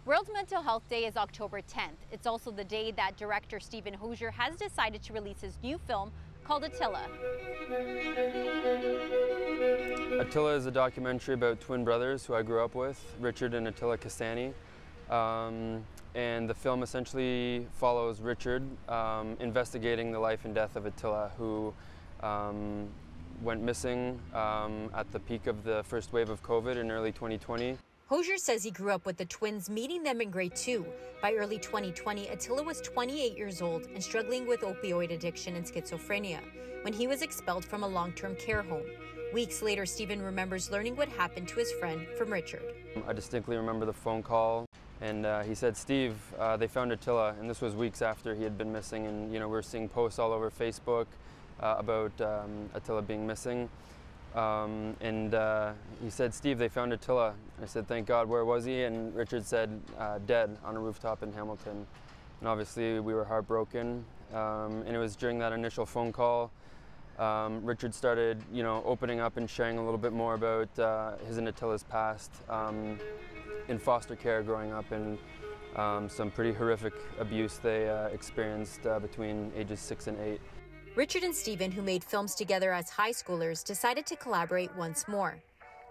World Mental Health Day is October 10th. It's also the day that director Steven Hosier has decided to release his new film called Attila. Attila is a documentary about twin brothers who I grew up with, Richard and Attila Cassani. And the film essentially follows Richard investigating the life and death of Attila, who went missing at the peak of the first wave of COVID in early 2020. Hosier says he grew up with the twins, meeting them in grade 2. By early 2020, Attila was 28 years old and struggling with opioid addiction and schizophrenia when he was expelled from a long-term care home. Weeks later, Steven remembers learning what happened to his friend from Richard. I distinctly remember the phone call, and he said, "Steve, they found Attila," and this was weeks after he had been missing. And we were seeing posts all over Facebook about Attila being missing. He said, "Steve, they found Attila." I said, "Thank God, where was he?" And Richard said, "Dead on a rooftop in Hamilton." And obviously we were heartbroken. And it was during that initial phone call, Richard started, opening up and sharing a little bit more about his and Attila's past in foster care growing up, and some pretty horrific abuse they experienced between ages 6 and 8. Richard and Steven, who made films together as high schoolers, decided to collaborate once more.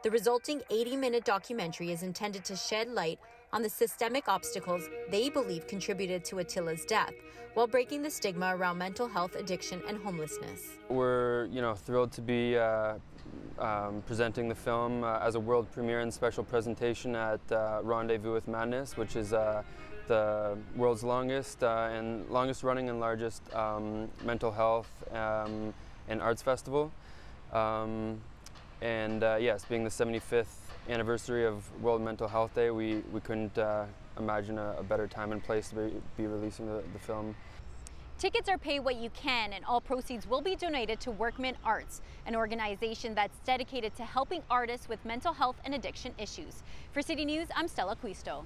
The resulting 80-minute documentary is intended to shed light on the systemic obstacles they believe contributed to Attila's death, while breaking the stigma around mental health, addiction, and homelessness. We're, thrilled to be presenting the film as a world premiere and special presentation at Rendezvous with Madness, which is the world's longest running and largest mental health and arts festival. Yes, being the 75th anniversary of World Mental Health Day, we couldn't imagine a better time and place to be releasing the film. Tickets are pay what you can, and all proceeds will be donated to Workman Arts, an organization that's dedicated to helping artists with mental health and addiction issues. For City News, I'm Stella Quisto.